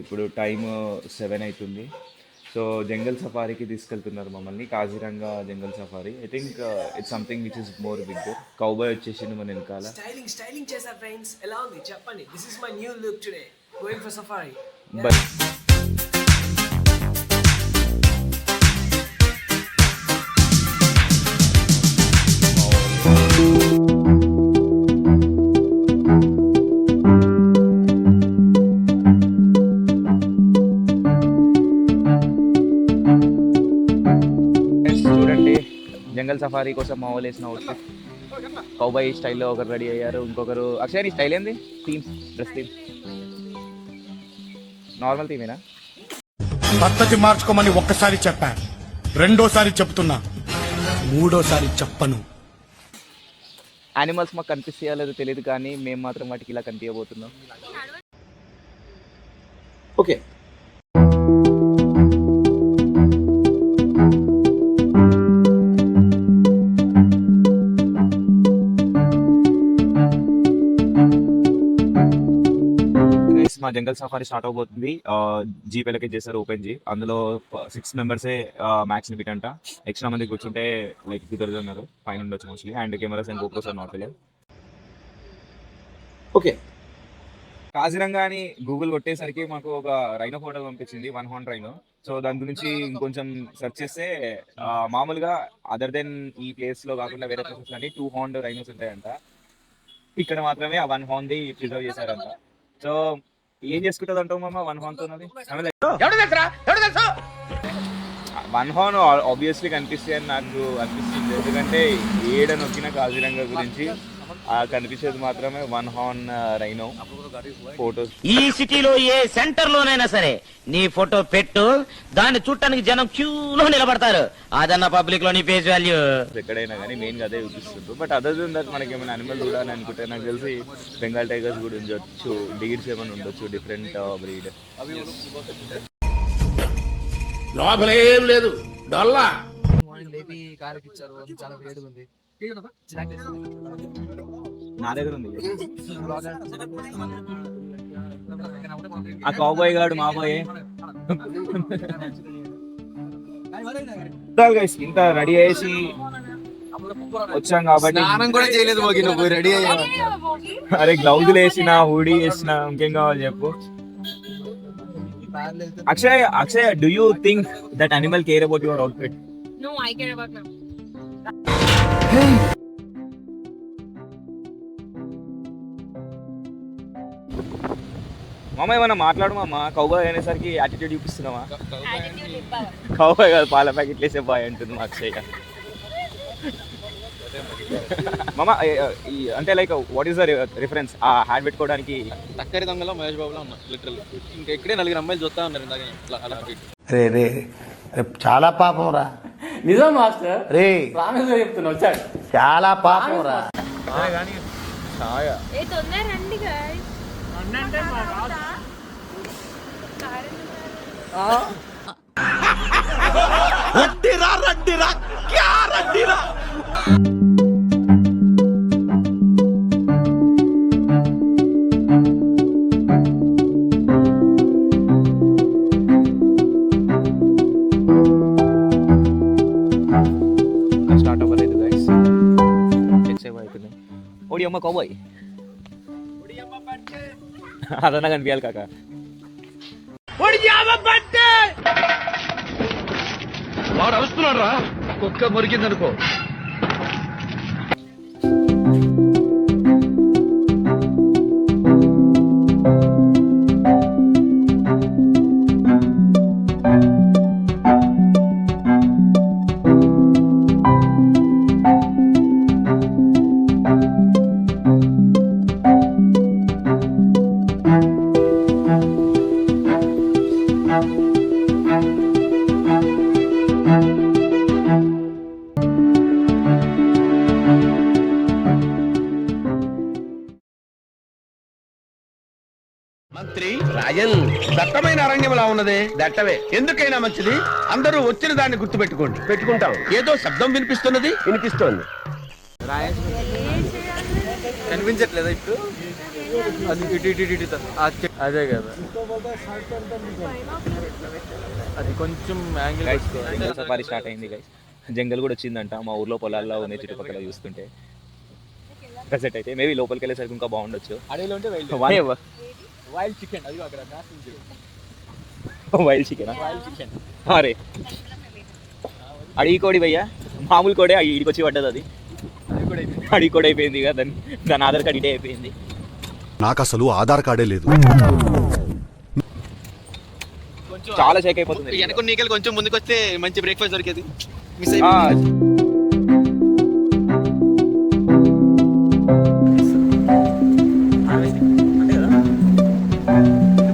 ఇప్పుడు టైమ్ 7 అవుతుంది. సో జంగల్ సఫారీకి తీసుకెళ్తున్నారు మమ్మల్ని, Kaziranga jungle safari. I think it's something which is more big. Cowboy వచ్చేసింది మన వెనకాల. స్టైలింగ్ చేసా ఫ్రెండ్స్, ఎలా ఉంది చెప్పండి. This is my new look today, going for safari. But చూడండి, జంగల్ సఫారీ కోసం మా వాళ్ళు వేసిన అవుట్ఫిట్ కౌబాయ్ స్టైల్లో ఒకరు రెడీ అయ్యారు. ఇంకొకరు అక్షయ్, నీ స్టైల్ ఏంది? డ్రెస్ థీమ్ నార్మల్ థీమేనా? పద్ధతి మార్చుకోమని ఒక్కసారి చెప్పాను, రెండోసారి చెప్తున్నా, మూడోసారి చెప్పను. యానిమల్స్ మాకు కనిపిస్తాయో లేదో తెలియదు, కానీ మేము మాత్రం వాటికి ఇలా కనిపించబోతున్నాం. ఓకే, మా జంగల్ సఫారీ స్టార్ట్ అవబోతుంది. జీప్ ఎలకేట్ చేశారు, ఓపెన్ జీ. అందులో 6 మెంబర్సే మ్యాక్స్ లిమిట్ అంట. ఎక్స్ట్రా మంది కూర్చుంటే లైక్ కుదరదు అన్నారు. పైన ఉండొచ్చు mostly. And cameras and GoPros are not allowed. Okay, Kaziranga అని గూగుల్ కొట్టేసరికి మాకు ఒక రైనో ఫోటో పంపించింది, 1 హార్న్ రైనో. సో దాని గురించి ఇంకొంచెం సెర్చ్ చేస్తే మామూలుగా అదర్ దెన్ ఈ ప్లేస్ లో కాకుండా వేరే ప్లేసెస్ అన్ని 2 హార్న్ రైనోస్ ఉంటాయంట. ఇక్కడ మాత్రమే ఆ 1 హార్న్ ది ప్రిజర్వ్ చేశారంట. సో ఏం చేసుకుంటుంది అంటావు మామ 1 హార్న్ తో? 1 హార్న్ ఆబ్వియస్లీ కనిపిస్తాయి అని నాకు అనిపిస్తుంది, ఎందుకంటే ఏడ నొక్కిన కాజీరంగా గురించి కనిపించేది మాత్రమే 1 హార్న్ రైనో ఫోటోస్. ఈ సిటీలో ఏ సెంటర్ లోనైనా సరే నీ ఫోటో పెట్టు, దాన్ని చూడటానికి జనం క్యూలో నిలబడతారు. అదన్న పబ్లిక్ లో నీ ఫేస్ వాల్యూ. ఎక్కడైనా కానీ మెయిన్ గా అదే చూపిస్తుంది. బట్ అదర్ దెన్ దట్ మనకి ఏమైనా అనిమల్ చూడాలని అనుకుంటే నాకు తెలిసి బెంగాల్ టైగర్స్ కూడా ఉండొచ్చు, డీడ్స్ ఏమైనా ఉండొచ్చు, డిఫరెంట్ బ్రీడ్. లోపలేం లేదు, డొల్లా. చాలా వేడిగా ఉంది. నా దగ్గర ఉంది ఆ కౌబాయ్ గాడు, మా బాయ్. ఇంత రెడీ అయ్యేసి వచ్చాం కాబట్టి స్నానం కూడా చేయలేదు మోగి, నువ్వు రెడీ అయ్యావు. అరే గ్లౌజులు వేసిన, హూడీ వేసిన, ఇంకేం కావాలి చెప్పు. Akshay, do you think that animal care about your outfit? No, I care about them. మామ ఏమన్నా మాట్లాడు మామ. కౌబాయ్ అనేసరికి యాటిట్యూడ్ చూపిస్తున్నావా? Attitude ఇవ్వాలి. కౌబాయ్ కాదు, పాల ప్యాకెట్ వేసే బాయ్ అంటుంది మా అక్షయ్. మామ అంటే like what is the reference ఆ హ్యాట్ పెట్టుకోవడానికి? టక్కరి దొంగలో మహేష్ బాబులో ఉన్నా లిటరల్. ఇంకా ఇక్కడే 4 అమ్మాయిలు చూస్తా ఉన్నారు ఇందాక అలా. రే రే చాలా పాపం రా. నిజం మాస్టర్, రే ప్రామిస్ చెప్తున్నా, వచ్చాడు. చాలా పాపం రా. ఏ తొందర రండి guys. రడ్డిరా రడ్డిరా క్యా రడ్డిరా. స్టార్ట్ అవ్వలేదు గైస్, ఎంతసేపు అవుతుంది. ఓడి అమ్మ కౌబాయ్ అదన్నా కనిపించాలి కాక. వాడు అరుస్తున్నాడు రా, కుక్క మురిగిందనుకో. మంత్రి రాజన్, దట్టమైన అరణ్యంలా ఉన్నదే, దట్టవే ఎందుకైనా మంచిది. అందరూ వచ్చిన దాన్ని గుర్తు పెట్టుకుంటాం. ఏదో శబ్దం వినిపిస్తోంది. కనిపించట్లేదా ఇప్పుడు? అది ఇటు అదే కదా, అది కొంచెం యాంగిల్ జంగల్ సఫారీ స్టార్ట్ అయింది గైస్. జంగల్ కూడా వచ్చిందంట మా ఊర్లో పొలాల్లో ఉన్నాయి చుట్టుపక్కల చూస్తుంటే. ప్రెసెంట్ అయితే మేబీ లోపలికి వెళ్ళేసరికి ఇంకా బాగుండొచ్చు. అడవిలో ఉంటే వైల్డ్ చికెన్, అది అక్కడ వైల్డ్ చికెన్ వైల్డ్ చికెన్. అరే అడిగి కోడి భయ్యా, మామూలు కోడే ఇడికి వచ్చి పడ్డది. అది అది కూడా అయిపోయింది. అడిగి కోడి అయిపోయింది ఇక, దాని ఆధార్ కార్డ్ ఇటే అయిపోయింది. నాకు అసలు ఆధార్ కార్డే లేదు. కొంచెం చాలా షేక్ అయిపోతుంది. వెనక నీకెళ్ళి కొంచెం ముందుకు వస్తే మంచి బ్రేక్ఫాస్ట్ దొరికేది. మిస్ ఆ, అయిపోయింది.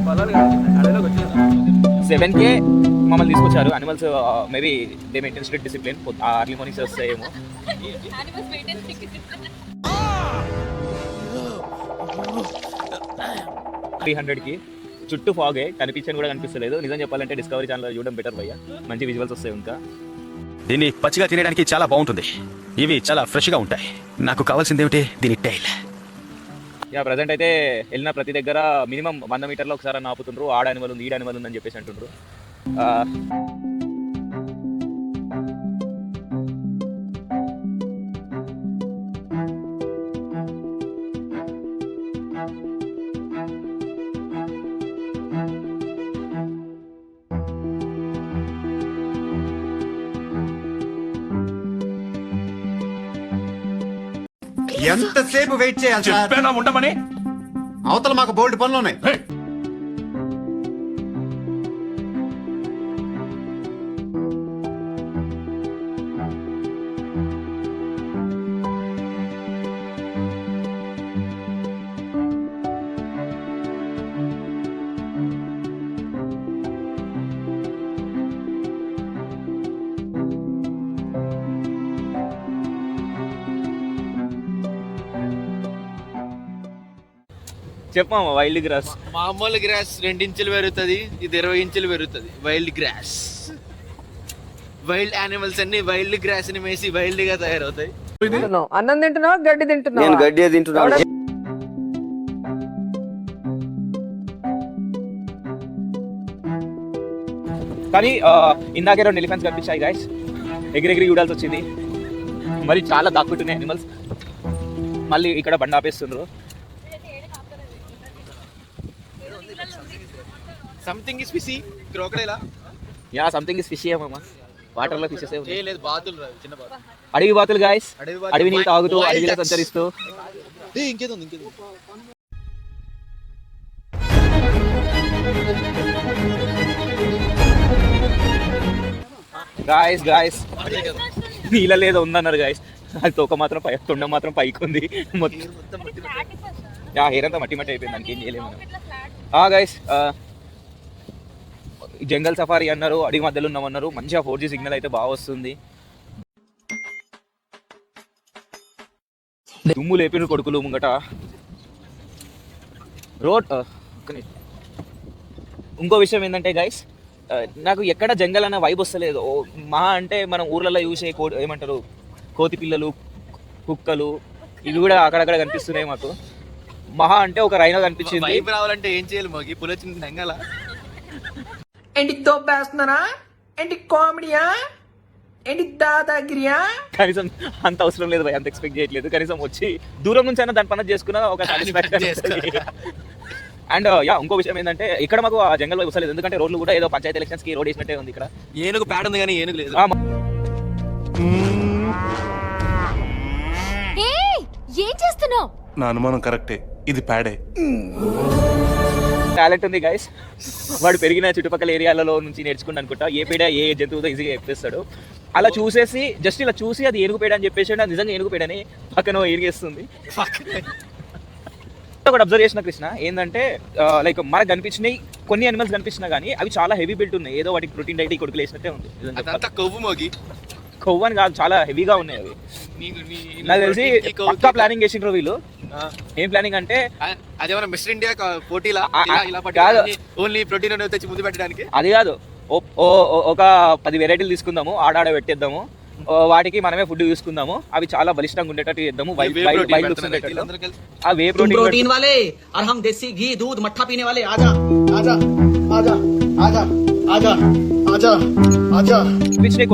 పొలాలు కాదు, అడవిలోకి వచ్చేది. 7K మమ్మల్ని తీసుకొచ్చారు. Animals maybe they maintain strict discipline. Early mornings వస్తాయేమో. Animals maintain strict discipline. 300కి చుట్టూ ఫాగే, కనిపించని కూడా కనిపిస్తలేదు. నిజం చెప్పాలంటే డిస్కవరీ ఛానల్ చూడడం బెటర్ భయ్యా, మంచి విజువల్స్ వస్తాయి. ఇంకా దీన్ని పచ్చిగా తినడానికి చాలా బాగుంటుంది. ఇవి చాలా ఫ్రెష్ గా ఉంటాయి. నాకు కావాల్సింది ఏమిటి, దీని టైల్. యా ప్రజెంట్ అయితే వెళ్ళిన ప్రతి దగ్గర మినిమం 100 మీటర్లో ఒకసారి అని ఆపుతుండ్రు. ఆడ అనిమల్ ఉంది, ఈడ అనిమల్ ఉందని చెప్పేసి అంటుండ్రు. ఎంతసేపు వెయిట్ చేయాలి చెప్పేనా ఉండమని? అవతల మాకు బోల్డ్ పనులు ఉన్నాయి. చెప్పాము వైల్డ్ గ్రాస్. మామూలు గ్రాస్ 2 ఇంచులు పెరుగుతుంది, ఇది 20 ఇంచులు పెరుగుతుంది. వైల్డ్ గ్రాస్, వైల్డ్ యానిమల్స్ అన్ని వైల్డ్ గ్రాస్ ని మేసి వైల్డ్ గా తయారవుతాయి. అన్నం తింటున్నావా గడ్డి తింటున్నావా? నేను గడ్డి తింటున్నాను. కానీ ఇందాకే 2 ఎలిఫెంట్స్ కనిపించాయి గైస్. ఎగిరెగిరి చూడాల్సి వచ్చింది. మరి చాలా దాక్కుంటున్నాయి అనిమల్స్. మళ్ళీ ఇక్కడ బండి ఆపేస్తుండ్రు. సంథింగ్ ఇస్ ఫిషీ, క్రోకడైలా? యా సంథింగ్ ఇస్ ఫిషీ అమ్మా. వాటర్లో ఫిషెస్ ఏ లేదు, బాతులు రావు, చిన్న బాతులు. అడవి బాతులు గాయస్. అడవి బాతులు. అడవి నీళ్ళు తాగుతూ Wild అడవిలో ducks. సంచరిస్తూ. ఇంకేదో ఇంకేదో. గాయస్ నీళ్ళ లేదో ఉందన్నారు గాయస్. అది తోక మాత్రం పై, తొండ మాత్రం పైకి ఉంది. మొత్తం యా హెయిర్ అంతా మట్టి మట్టి అయిపోయింది, దానికి ఏం చేయలేము మనం. గాయస్ జంగల్ సఫారీ అన్నారు, అడవి మధ్యలో ఉన్నామన్నారు. మంచిగా 4G సిగ్నల్ అయితే బాగా వస్తుంది. దుమ్ము లేపిన కొడుకులు ముంగట రోడ్. ఇంకో విషయం ఏంటంటే గైస్, నాకు ఎక్కడ జంగల్ అన్న వైబ్ వస్తలేదు. మహా అంటే మనం ఊర్లలో చూసే ఏమంటారు కోతి పిల్లలు, కుక్కలు, ఇవి కూడా అక్కడక్కడ కనిపిస్తున్నాయి మాకు. మహా అంటే ఒక రైనో కనిపించింది. వైబ్ రావాలంటే ఏం చేయాలి మాకు? పులొచ్చింది నంగల. ఏంటి దోపేస్తున్నారా? ఏంటి కామెడీయా? ఏంటి దాదాగిరియా? కనీసం అంత అవసరం లేదు భయ్, అంత ఎక్స్పెక్ట్ చేయట్లేదు. కనీసం వచ్చి దూరం నుంచి అయినా దాని పని చేసుకున్న ఒక సాటిస్ఫాక్షన్. అండ్ యా ఇంకో విషయం ఏంటంటే ఇక్కడ మాకు ఆ జంగల్ వైపు వస్తలేదు. ఎందుకంటే రోడ్లు కూడా ఏదో పంచాయతీ ఎలక్షన్స్ కి రోడ్ వేసినట్టే ఉంది. ఇక్కడ ఏనుగు ప్యాడ్ ఉంది కానీ ఏనుగు లేదు. ఏం చేస్తున్నావు? నా అనుమానం కరెక్టే, ఇది ప్యాడే. టాలెంట్ ఉంది గైస్. వాడు పెరిగిన చుట్టుపక్కల ఏరియాలలో నుంచి నేర్చుకుని అనుకుంటా ఏ పేడ ఏ జంతువుతో ఈజీగా చెప్పేస్తాడు. అలా చూసేసి జస్ట్ ఇలా చూసి అది ఏనుగు పేడ అని చెప్పేసి అది నిజంగా ఏనుగు పేడని పక్కన ఎరిగేస్తుంది. ఒకటి అబ్జర్వ్ చేసిన కృష్ణ ఏంటంటే లైక్ మనకు కనిపించినాయి కొన్ని అనిమల్స్ కనిపించినా కానీ అవి చాలా హెవీ బిల్ట్ ఉన్నాయి. ఏదో వాటికి ప్రోటీన్ డైట్ కొడుకులు వేసినట్టే ఉంది. అదంతా కొవ్వు మోగి, కొవ్వని కాదు, చాలా హెవీగా ఉన్నాయి అవి. నాకు తెలిసి పక్కా ప్లానింగ్ చేసిండ్రు వీళ్ళు. ఏం ప్లానింగ్ అంటే అదేమన్నా మిస్టర్ ఇండియా పోటీలా ఇలా కాదు, ఓన్లీ ప్రోటీన్ అనేది తెచ్చి ముందు పెట్టడానికి. అది కాదు, ఒక 10 వెరైటీలు తీసుకుందాము, ఆడాడ పెట్టేద్దాము, వాటికి మనమే ఫుడ్ తీసుకుందాము. అవి చాలా బలిష్టంగా ఉండేటట్టు చేద్దాము. వైల్డ్ లుక్స్ ఉండేటట్టు. ఆ వే ప్రోటీన్ वाले और हम देसी घी दूध मट्ठा पीने वाले आजा आजा आजा आजा आजा आजा आजा which take